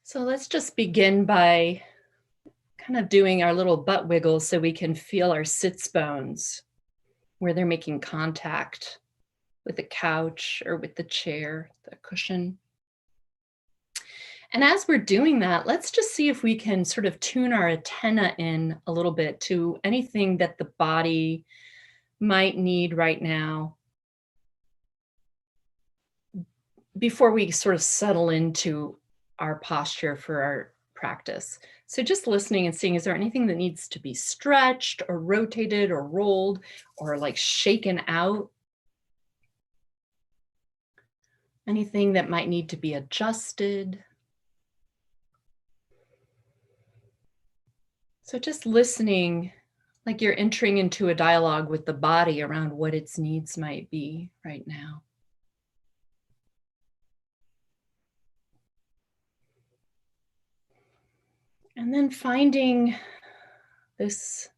So let's just begin by kind of doing our little butt wiggles so we can feel our sits bones where they're making contact with the couch or with the chair, the cushion. And as we're doing that, let's just see if we can sort of tune our antenna in a little bit to anything that the body might need right now before we sort of settle into our posture for our practice. So just listening and seeing, is there anything that needs to be stretched or rotated or rolled or like shaken out? Anything that might need to be adjusted? So just listening, like you're entering into a dialogue with the body around what its needs might be right now. And then finding this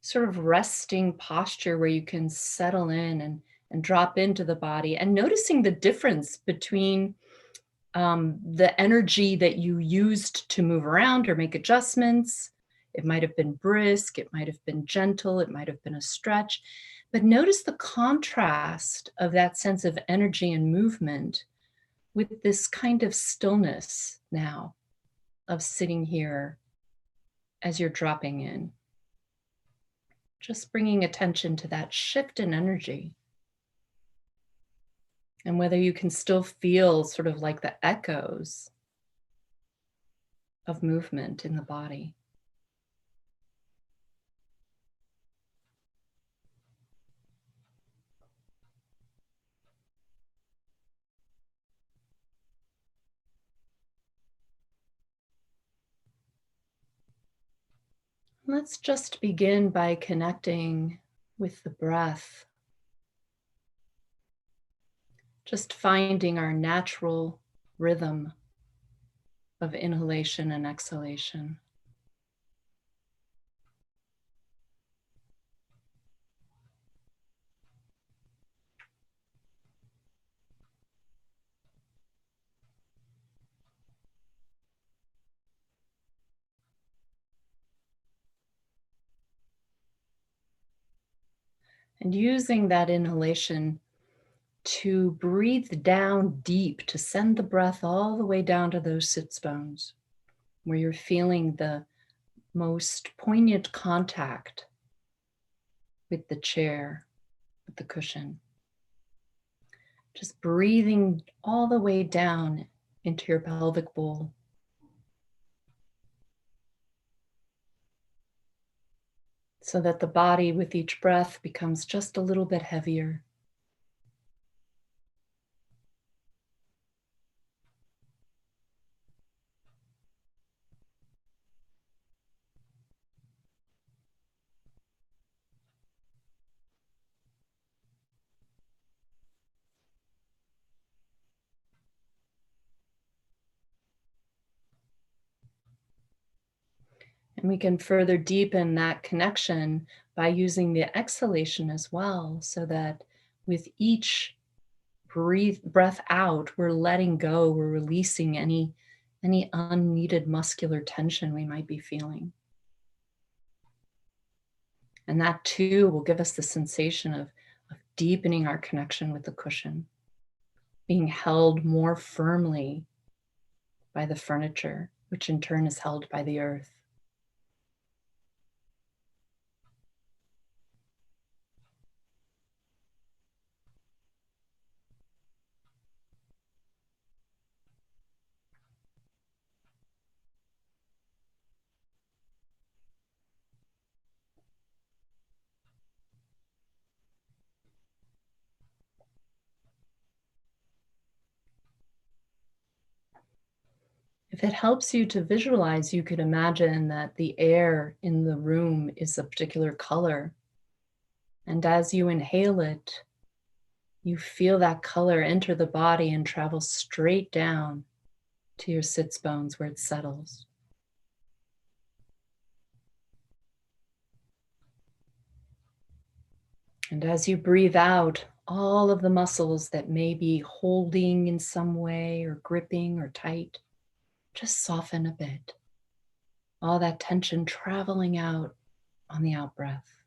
sort of resting posture where you can settle in and drop into the body and noticing the difference between the energy that you used to move around or make adjustments. It might have been brisk, it might have been gentle, it might have been a stretch. But notice the contrast of that sense of energy and movement with this kind of stillness now of sitting here as you're dropping in. Just bringing attention to that shift in energy. And whether you can still feel sort of like the echoes of movement in the body. Let's just begin by connecting with the breath. Just finding our natural rhythm of inhalation and exhalation. And using that inhalation to breathe down deep, to send the breath all the way down to those sits bones, where you're feeling the most poignant contact with the chair, with the cushion. Just breathing all the way down into your pelvic bowl. So that the body with each breath becomes just a little bit heavier. And we can further deepen that connection by using the exhalation as well, so that with each breath out, we're letting go, we're releasing any unneeded muscular tension we might be feeling. And that too will give us the sensation of deepening our connection with the cushion, being held more firmly by the furniture, which in turn is held by the earth. If it helps you to visualize, you could imagine that the air in the room is a particular color. And as you inhale it, you feel that color enter the body and travel straight down to your sits bones where it settles. And as you breathe out, all of the muscles that may be holding in some way or gripping or tight just soften a bit. All that tension traveling out on the out breath.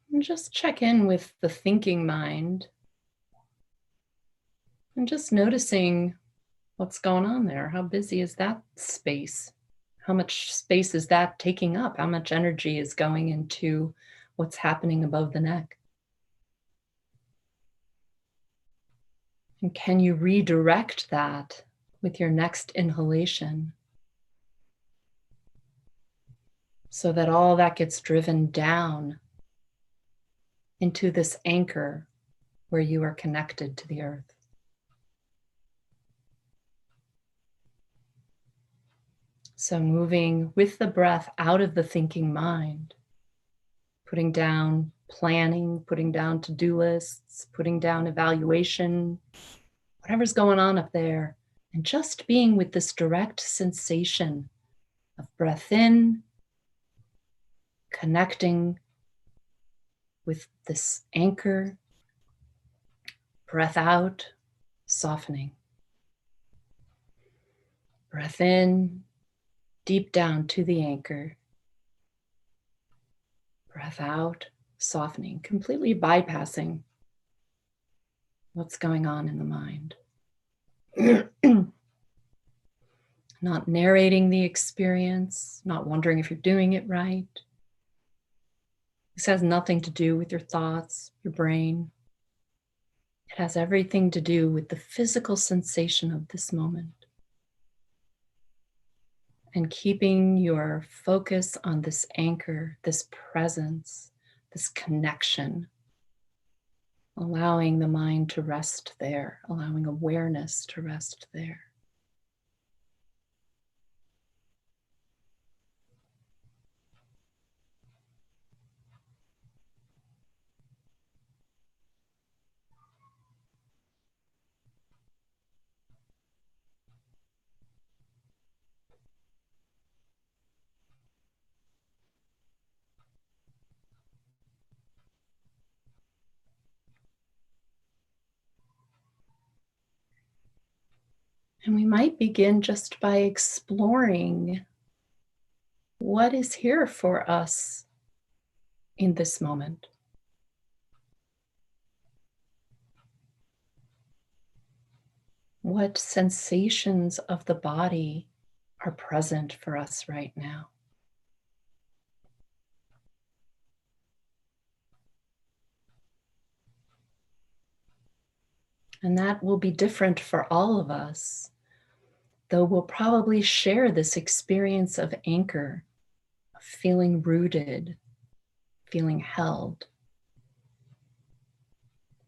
And just check in with the thinking mind and just noticing what's going on there. How busy is that space? How much space is that taking up? How much energy is going into what's happening above the neck? And can you redirect that with your next inhalation so that all that gets driven down into this anchor where you are connected to the earth? So moving with the breath out of the thinking mind, putting down planning, putting down to-do lists, putting down evaluation, whatever's going on up there, and just being with this direct sensation of breath in, connecting with this anchor, breath out, softening. Breath in, deep down to the anchor. Breath out, softening, completely bypassing what's going on in the mind. Not narrating the experience, not wondering if you're doing it right. This has nothing to do with your thoughts, your brain. It has everything to do with the physical sensation of this moment. And keeping your focus on this anchor, this presence, this connection, allowing the mind to rest there, allowing awareness to rest there. And we might begin just by exploring what is here for us in this moment. What sensations of the body are present for us right now? And that will be different for all of us, though we'll probably share this experience of anchor, of feeling rooted, feeling held.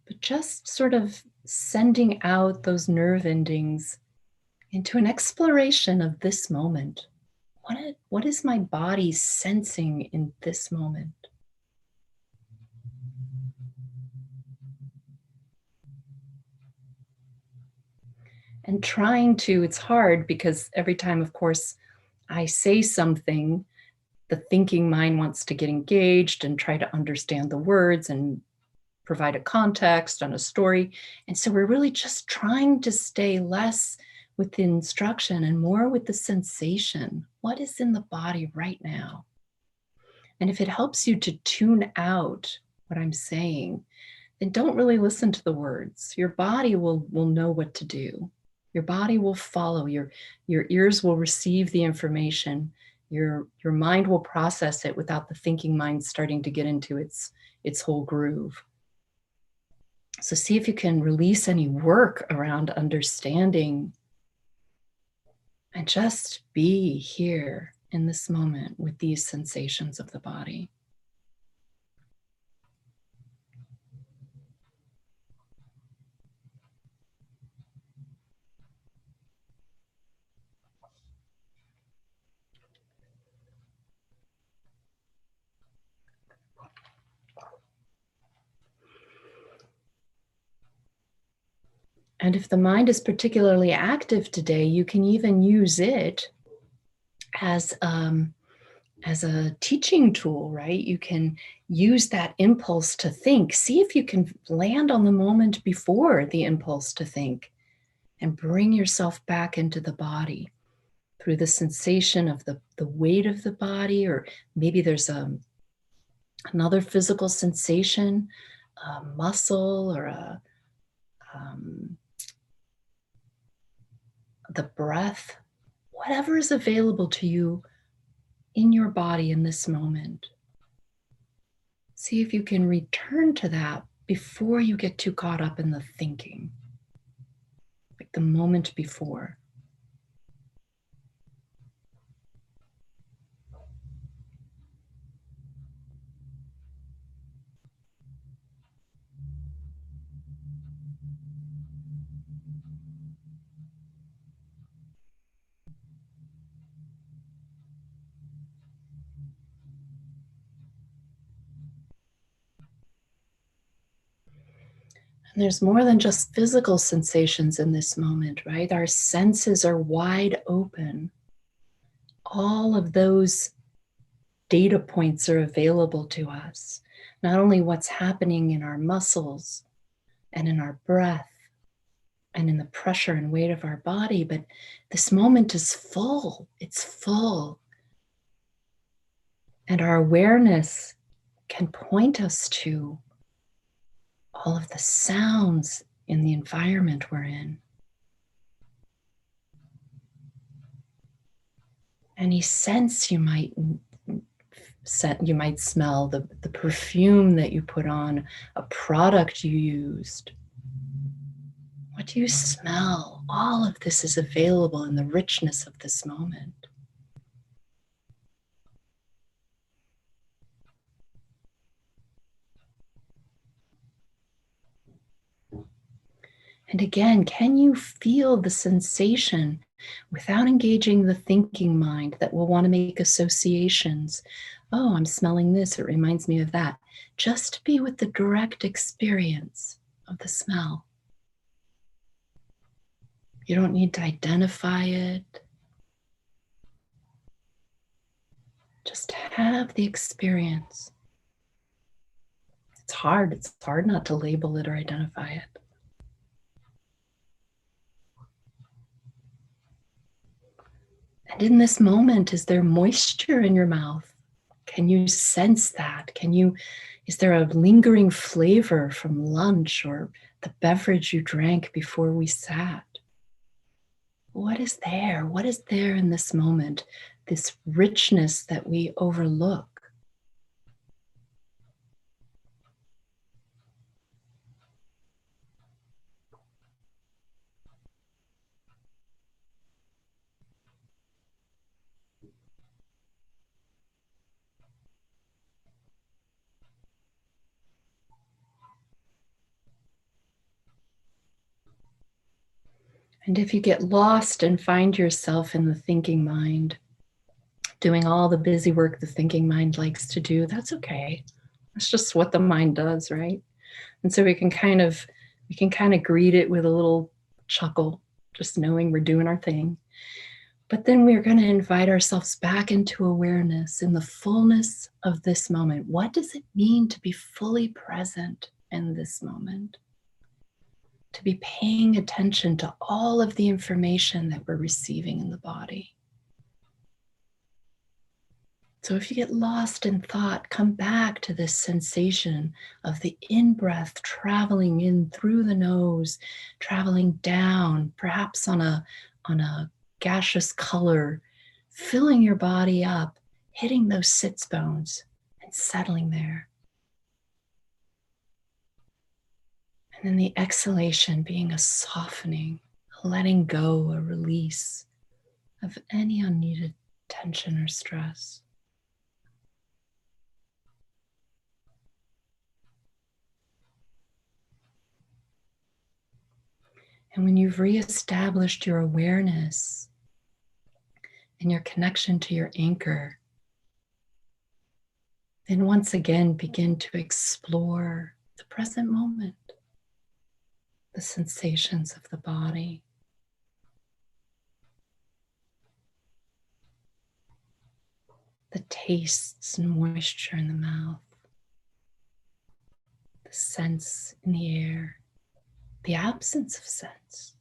But just sort of sending out those nerve endings into an exploration of this moment. What is my body sensing in this moment? And trying to, it's hard because every time, of course, I say something, the thinking mind wants to get engaged and try to understand the words and provide a context on a story. And so we're really just trying to stay less with the instruction and more with the sensation. What is in the body right now? And if it helps you to tune out what I'm saying, then don't really listen to the words. Your body will know what to do. Your body will follow. Your ears will receive the information. Your mind will process it without the thinking mind starting to get into its whole groove. So see if you can release any work around understanding and just be here in this moment with these sensations of the body. And if the mind is particularly active today, you can even use it as as a teaching tool, right? You can use that impulse to think. See if you can land on the moment before the impulse to think and bring yourself back into the body through the sensation of the weight of the body, or maybe there's another physical sensation, a muscle or um, the breath, whatever is available to you in your body in this moment. See if you can return to that before you get too caught up in the thinking, like the moment before. And there's more than just physical sensations in this moment, right? Our senses are wide open. All of those data points are available to us. Not only what's happening in our muscles and in our breath and in the pressure and weight of our body, but this moment is full. It's full. And our awareness can point us to all of the sounds in the environment we're in. Any sense you might smell, the perfume that you put on, a product you used. What do you smell? All of this is available in the richness of this moment. And again, can you feel the sensation without engaging the thinking mind that will want to make associations? Oh, I'm smelling this. It reminds me of that. Just be with the direct experience of the smell. You don't need to identify it. Just have the experience. It's hard. It's hard not to label it or identify it. And in this moment, is there moisture in your mouth? Can you sense that? Is there a lingering flavor from lunch or the beverage you drank before we sat? What is there? What is there in this moment? This richness that we overlook. And if you get lost and find yourself in the thinking mind, doing all the busy work the thinking mind likes to do, that's okay. That's just what the mind does, right? And so we can kind of greet it with a little chuckle, just knowing we're doing our thing. But then we're going to invite ourselves back into awareness in the fullness of this moment. What does it mean to be fully present in this moment? To be paying attention to all of the information that we're receiving in the body. So if you get lost in thought, come back to this sensation of the in-breath traveling in through the nose, traveling down, perhaps on a gaseous color, filling your body up, hitting those sits bones and settling there. And then the exhalation being a softening, a letting go, a release of any unneeded tension or stress. And when you've reestablished your awareness and your connection to your anchor, then once again begin to explore the present moment. the sensations of the body, the tastes and moisture in the mouth, the sense in the air, the absence of sense.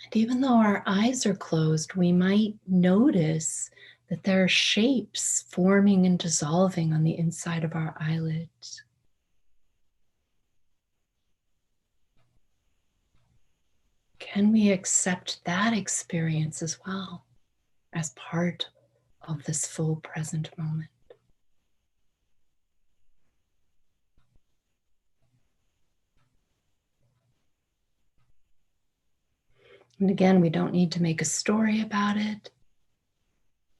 And even though our eyes are closed, we might notice that there are shapes forming and dissolving on the inside of our eyelids. Can we accept that experience as well as part of this full present moment? And again, we don't need to make a story about it.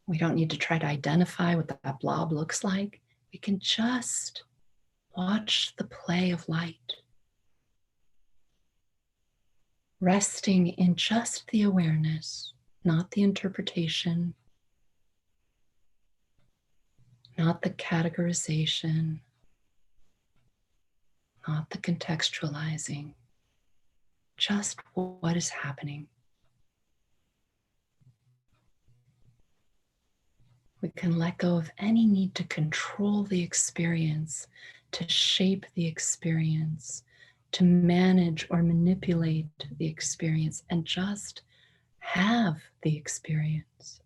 We don't need to try to identify what that blob looks like. We can just watch the play of light, resting in just the awareness, not the interpretation, not the categorization, not the contextualizing, just what is happening. We can let go of any need to control the experience, to shape the experience, to manage or manipulate the experience, and just have the experience.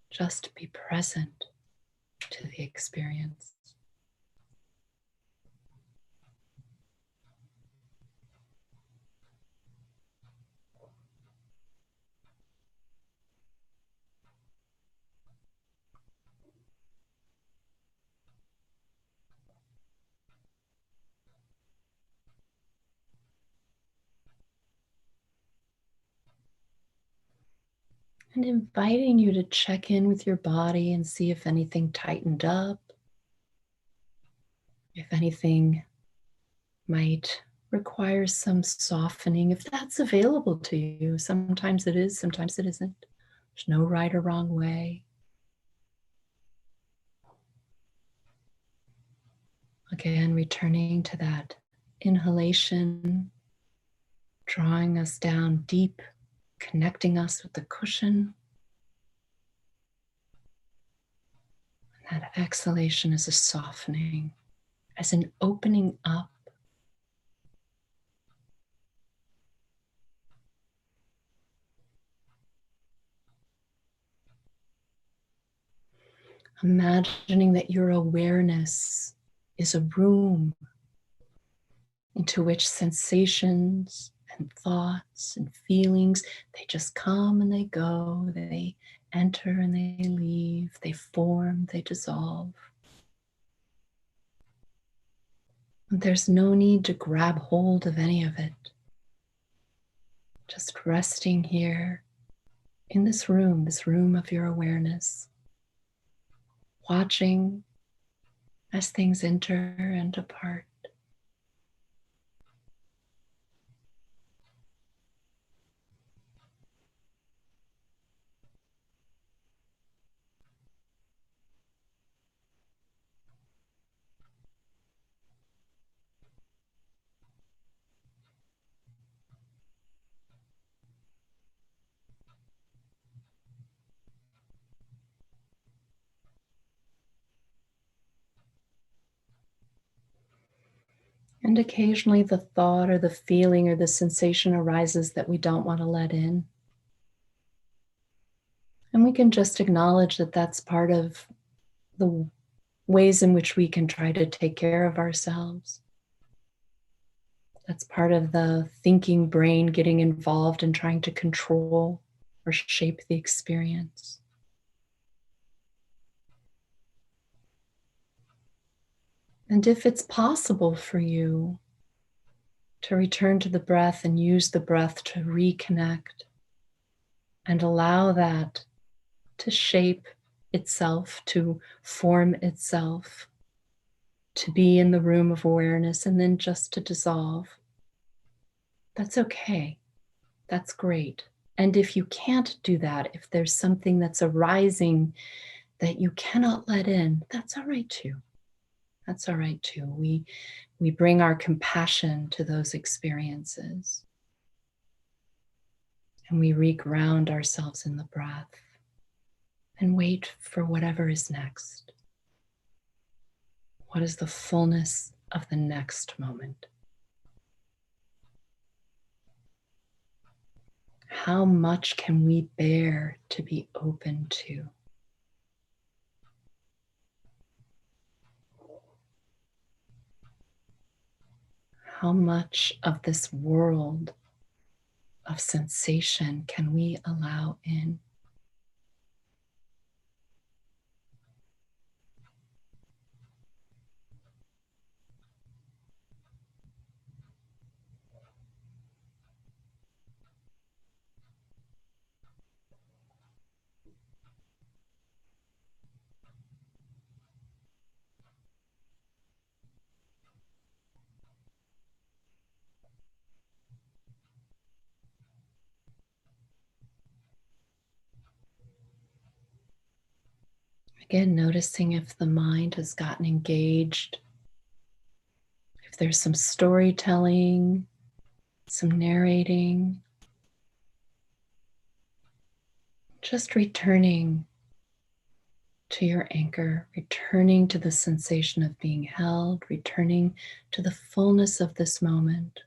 Just be present to the experience. And inviting you to check in with your body and see if anything tightened up, if anything might require some softening, if that's available to you. Sometimes it is, sometimes it isn't. There's no right or wrong way. Again, returning to that inhalation, drawing us down deep, connecting us with the cushion. And that exhalation is a softening, as an opening up. Imagining that your awareness is a room into which sensations and thoughts and feelings, they just come and they go, they enter and they leave, they form, they dissolve. And there's no need to grab hold of any of it. Just resting here in this room of your awareness, watching as things enter and depart. And occasionally the thought or the feeling or the sensation arises that we don't want to let in. And we can just acknowledge that that's part of the ways in which we can try to take care of ourselves. That's part of the thinking brain getting involved in trying to control or shape the experience. And if it's possible for you to return to the breath and use the breath to reconnect and allow that to shape itself, to form itself, to be in the room of awareness and then just to dissolve. That's okay. That's great. And if you can't do that, if there's something that's arising that you cannot let in, that's all right too. That's all right too. We bring our compassion to those experiences and we reground ourselves in the breath and wait for whatever is next. What is the fullness of the next moment? How much can we bear to be open to? How much of this world of sensation can we allow in? Again, noticing if the mind has gotten engaged, if there's some storytelling, some narrating, just returning to your anchor, returning to the sensation of being held, returning to the fullness of this moment.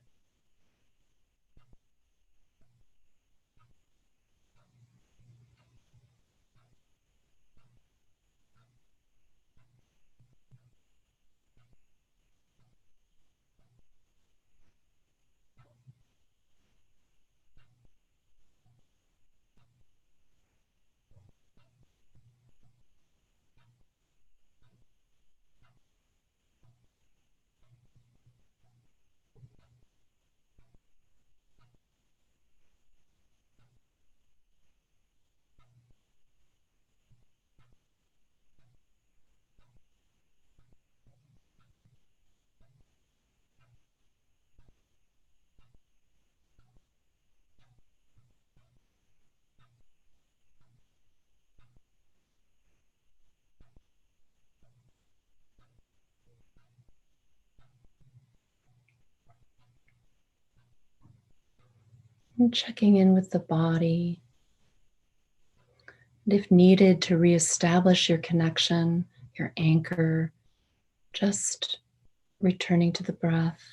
And checking in with the body. And if needed to reestablish your connection, your anchor, just returning to the breath,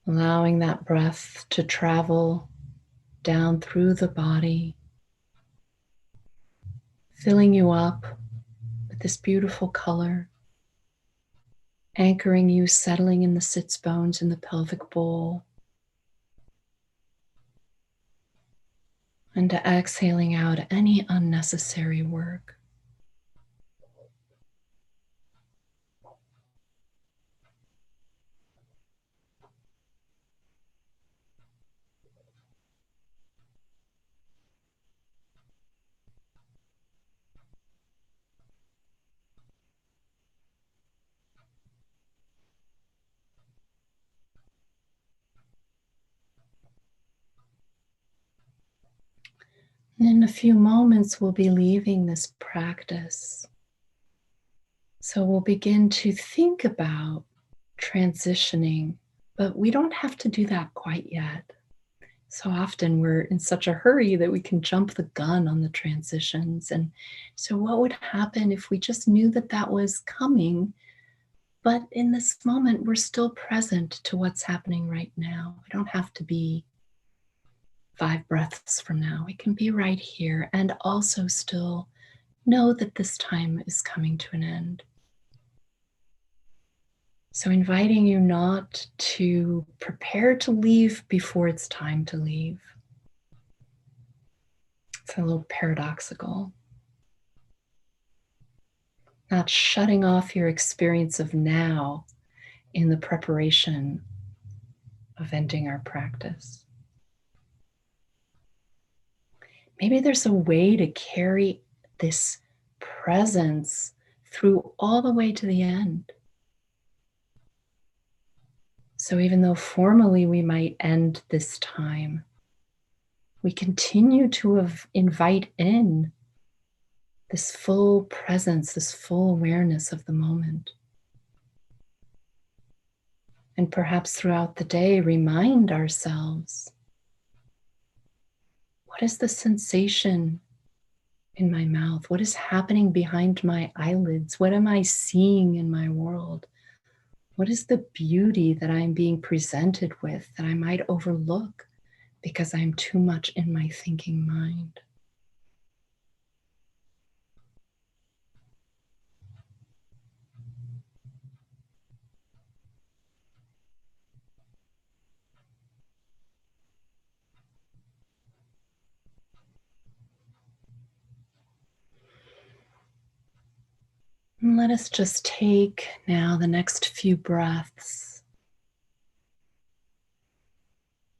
allowing that breath to travel down through the body, filling you up with this beautiful color, anchoring you, settling in the sits bones in the pelvic bowl, and to exhaling out any unnecessary work. And in a few moments, we'll be leaving this practice. So we'll begin to think about transitioning, but we don't have to do that quite yet. So often we're in such a hurry that we can jump the gun on the transitions. And so, what would happen if we just knew that that was coming, but in this moment, we're still present to what's happening right now? We don't have to be 5 breaths from now. We can be right here and also still know that this time is coming to an end. So, inviting you not to prepare to leave before it's time to leave. It's a little paradoxical. Not shutting off your experience of now in the preparation of ending our practice. Maybe there's a way to carry this presence through all the way to the end. So even though formally we might end this time, we continue to invite in this full presence, this full awareness of the moment. And perhaps throughout the day, remind ourselves, what is the sensation in my mouth? What is happening behind my eyelids? What am I seeing in my world? What is the beauty that I'm being presented with that I might overlook because I'm too much in my thinking mind? And let us just take now the next few breaths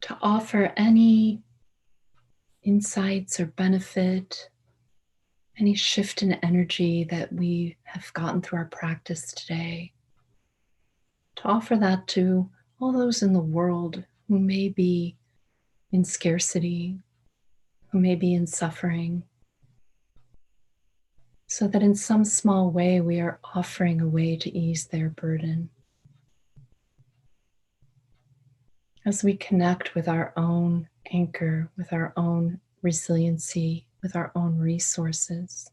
to offer any insights or benefit, any shift in energy that we have gotten through our practice today, to offer that to all those in the world who may be in scarcity, who may be in suffering, so that in some small way we are offering a way to ease their burden. As we connect with our own anchor, with our own resiliency, with our own resources.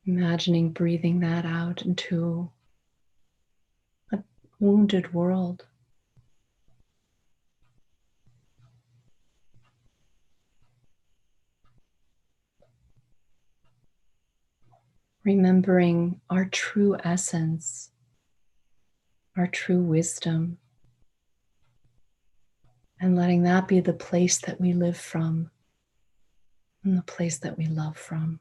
Imagining breathing that out into a wounded world. Remembering our true essence, our true wisdom, and letting that be the place that we live from and the place that we love from.